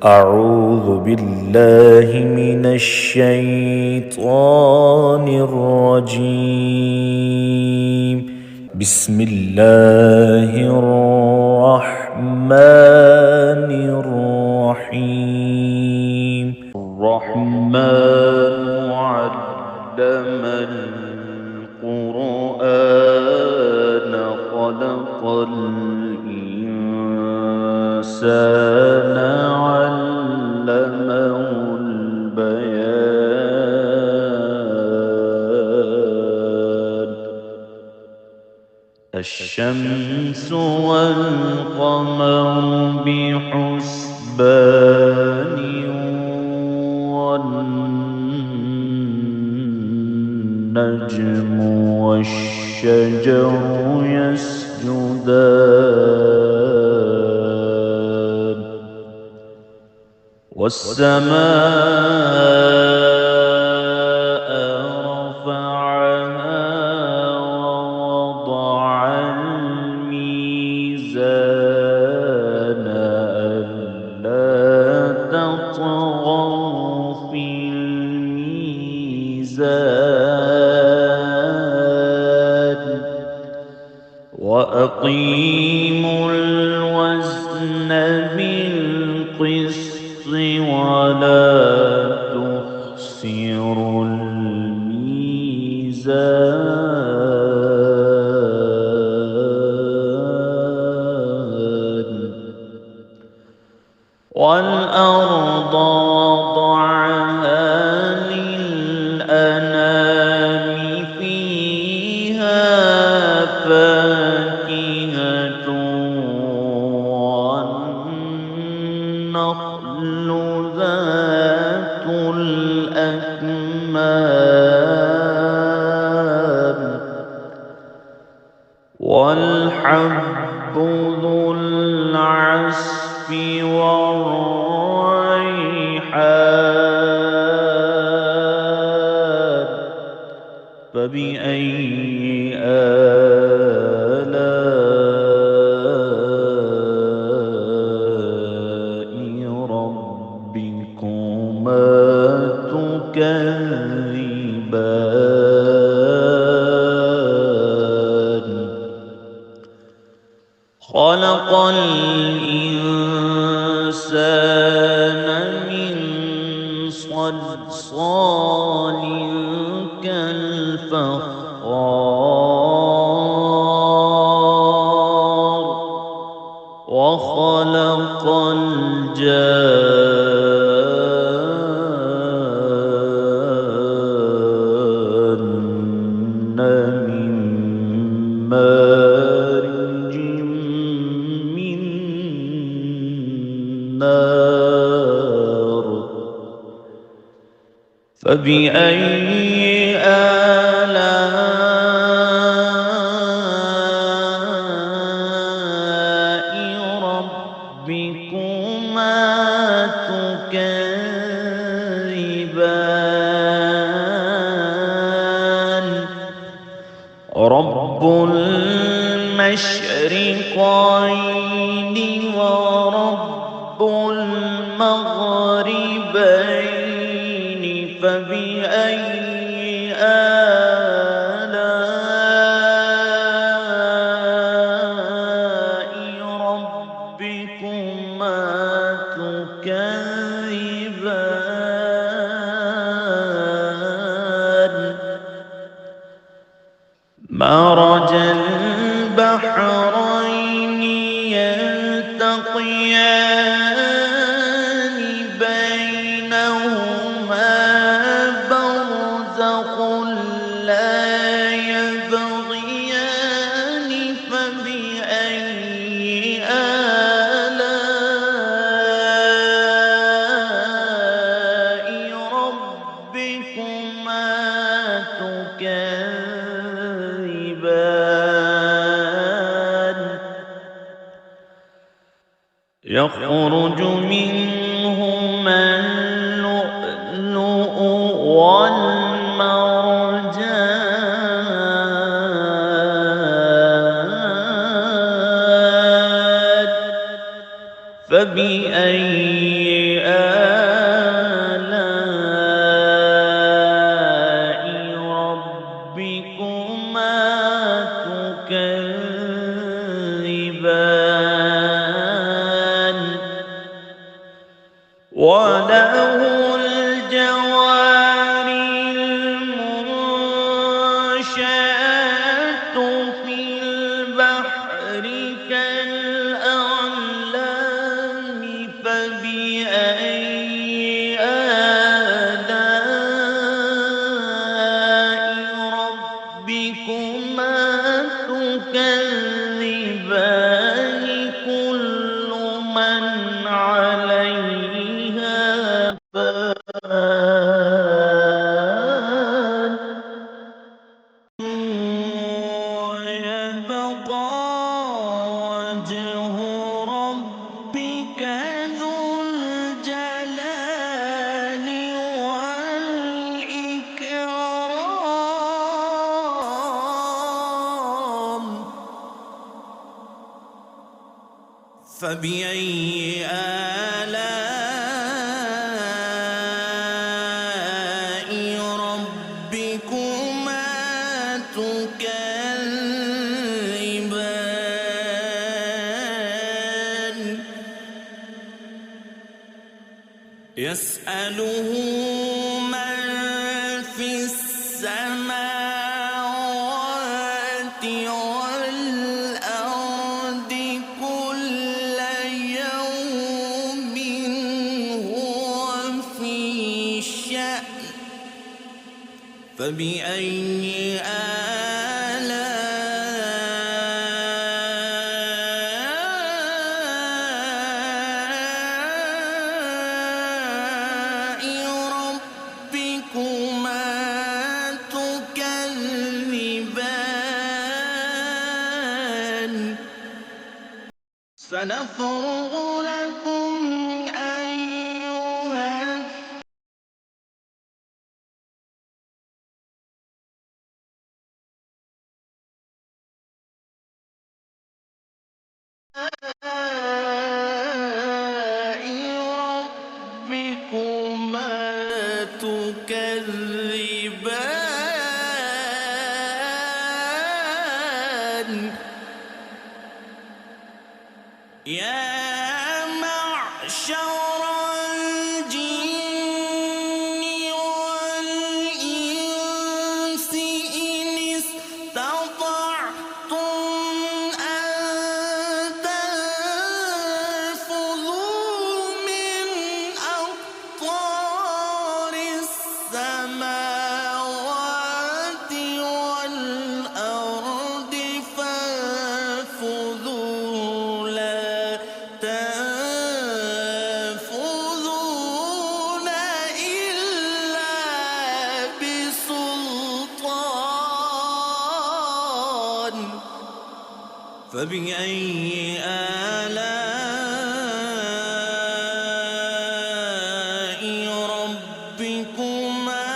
أعوذ بالله من الشيطان الرجيم. بسم الله الرحمن الرحيم. الرحمن علم القرآن خلق الإنسان علمه البيان. الشمس والقمر بحسبان والنجم والشجر يسجدان والسماء رفعها ووضع الميزان ألا تطغوا في الميزان وأقيموا الوزن بالقسط ولا تخسروا الميزان. والأرض وضعها للأنام فيها فاكهة والنخل ذات الأكمام والحب ذو العصف والريحان. فبأي آلاء ربكما تكذبان. خلق الإنسان من صلصال كالفخار وخلق الجان من مارج من نار. فبأي آلاء ربكما تكذبان. رب المشرقين ورب المغربين. فبأي آلاء ربكما تكذبان. مرج البحرين يلتقيان بينهما برزخ لا يبغيان. فبأي آلاء ربكما تكذبان. يخرج منهما اللؤلؤ والمرجان. فبأي وله الجوار المنشآت في البحر كالأعلام فبأي آلاء ربكما تكذبان كل من عليها فان ويبقى وجه ربك ذو الجلال والإكرام فبأي آلاء ربكما تكذبان يسأله من في السماوات والأرض كل يوم هو في شأن فبأي آلاء ربكما تكذبان سنفرغ لكم أيها ربكما تكذبان يا معشر الجن والإنس إن استطعتم أن تنفذوا من أقطار السماوات والأرض فانفذوا لا تنفذون إلا بسلطان فبأي آلاء ربكما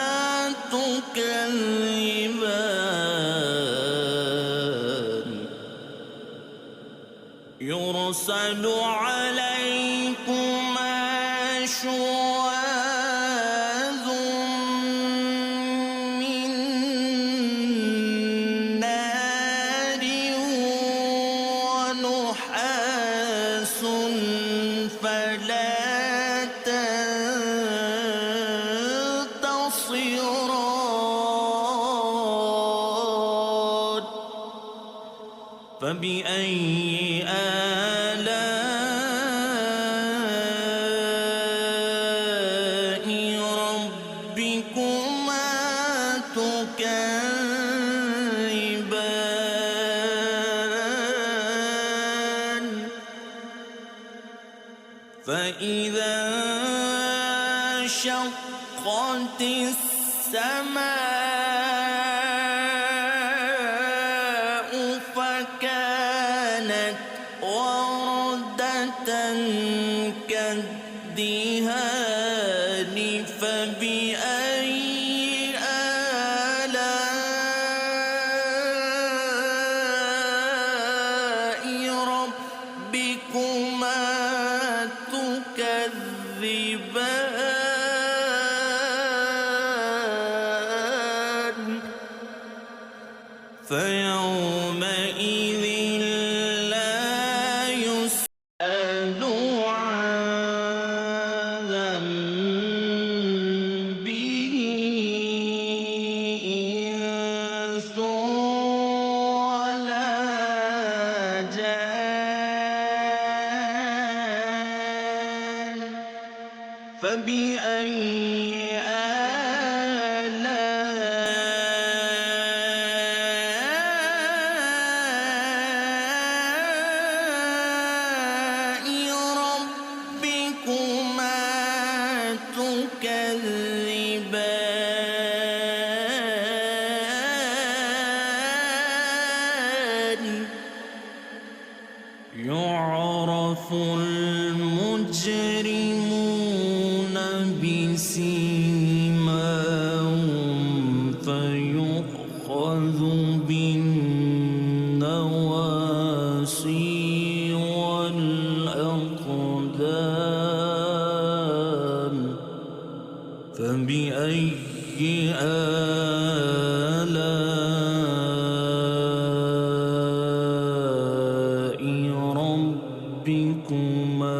تكذبان يرسل عليكما شواظ من نار ونحاس فلا تنتصران فبأي آلاء ربكما تكذبان فإذا انشقت السماء فكانت وردة كالدهان فبأي آلاء ربكما تكذبان فيومئذ لا يسأل عن فبأي آلاء ربكما تكذبان يعرف المجرمون بسيماهم فيؤخذ بالنواصي والأقدام فبأي آلاء ربكما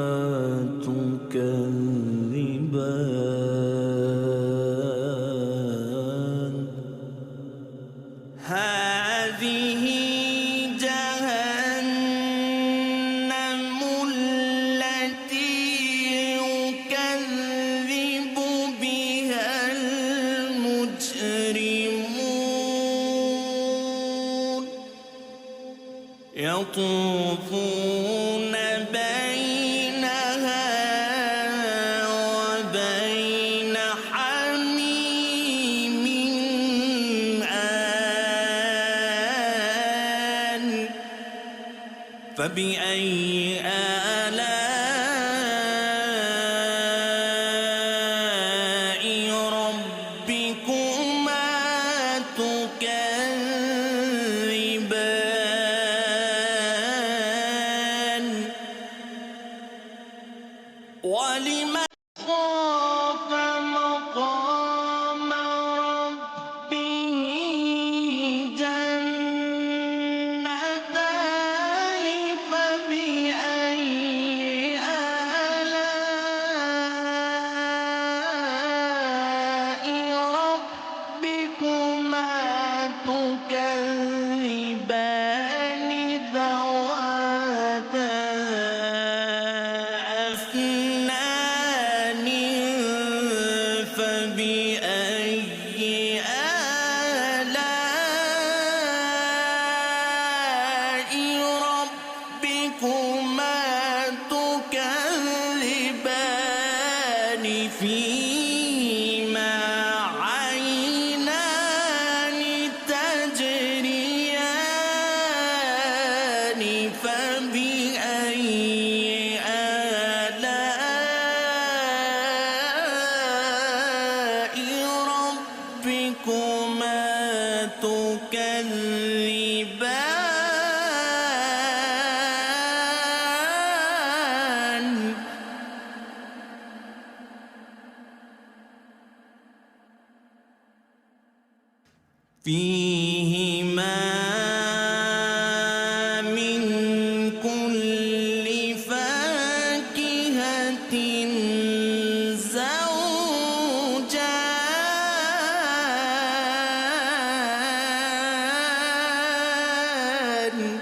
تكذبان هذه جهنم التي يكذب بها المجرمون يطوفون بينها وبين حميم آن فبأي آلاء ربكما تكذبان ولمن خاف مقام ربه جنتان فبأي آلاء ربكما تكذبان ذواتا أفنان فبأي آلاء ربكما تكذبان فيهما عينان تجريان فبأي آلاء ربكما تكذبان فيهما من كل فاكهة زوجان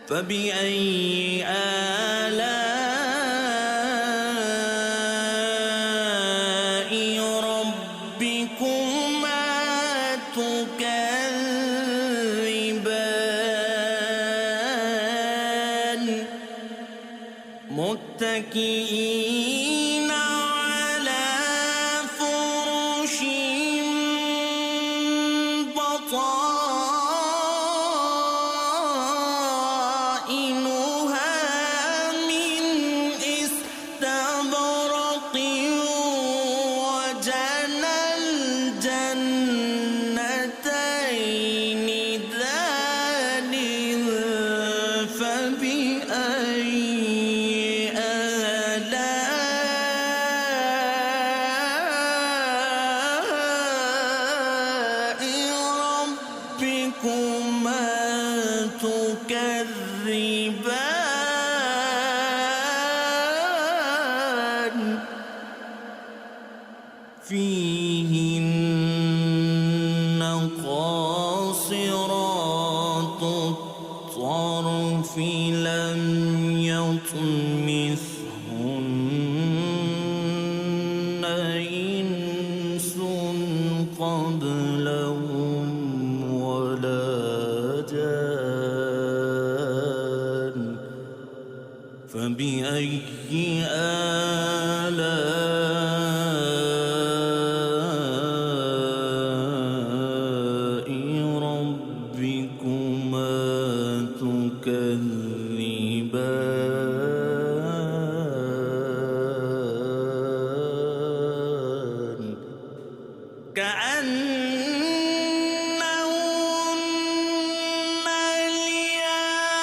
فبأي آلاء ربكما تكذبان متكئين على فرش بطائنها من استبرق وجنى الجنتين دان فبأي آلاء ربكما تكذبان فيهن قاصرات الطرف لم يطمثهن كأنهن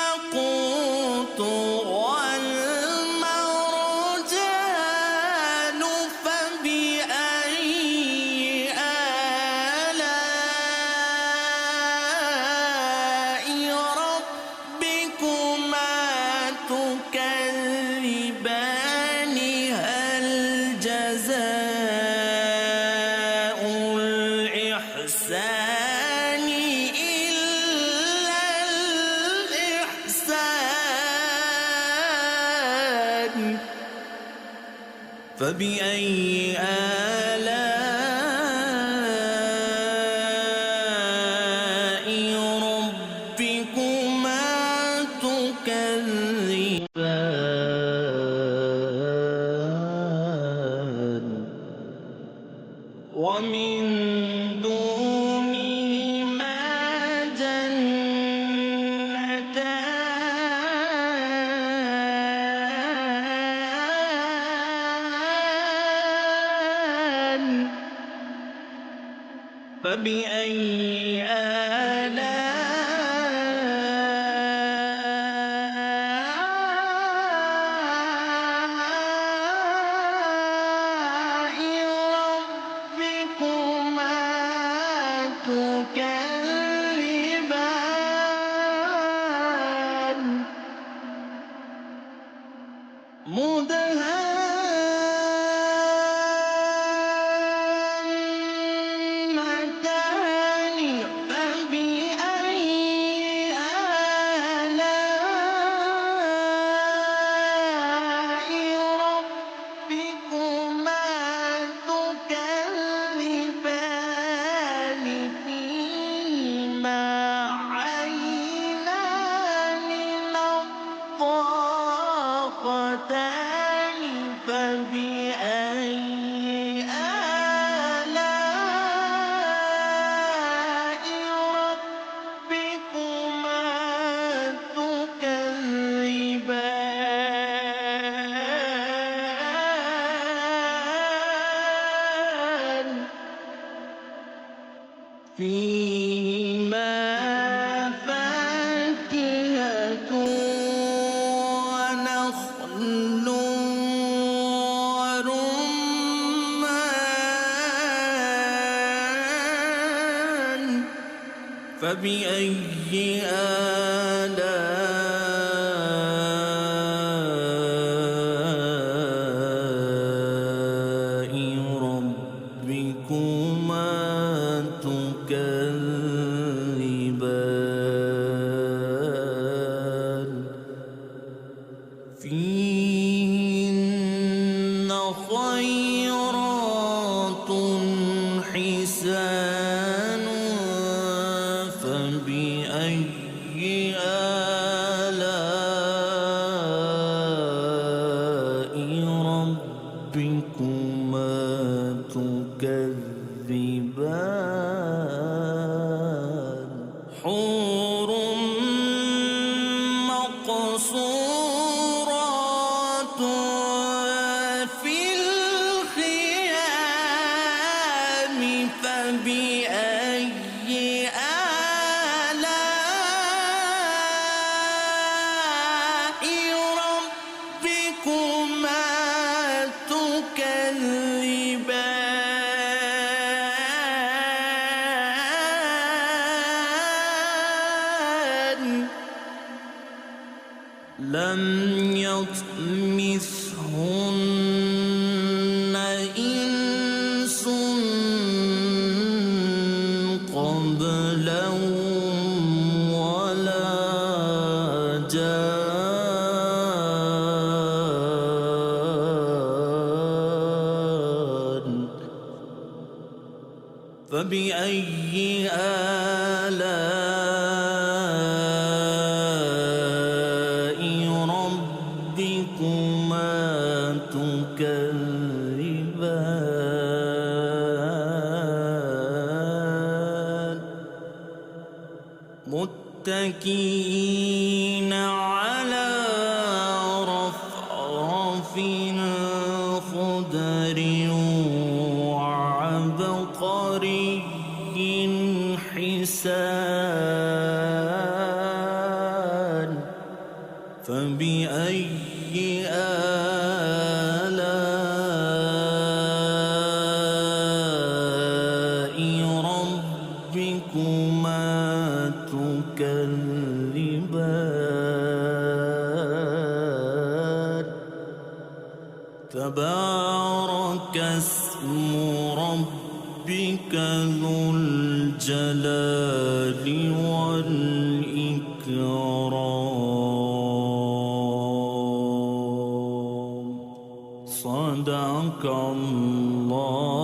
الياقوت والمرجان فبأي آلاء ربكما تكذبان هل جزاء الإحسان إلا الإحسان فبأي آلاء ربكما تكذبان ومن دونهما جنتان فبأي آلاء ربكما تكذبان مدهامتان فبأي آلاء ربكما تكذبان فيهما عينان نضاختان فبأي آلاء ربكما تكذبان فيهما فاكهة ونخل ورمان فبأي آلاء ربكما تكذبان فيهن خيرات حسان فبأي آلاء ربكما تكذبان حور مقصورات في الخيام فبأي آلاء ربكما تكذبان لم يطمثهن إنس قبلهم ولا جان فبأي آلاء ربكما تكذبان متكئين على رفرف خضر وعبقر تبارك اسم ربك ذو الجلال والإكرام. صدق الله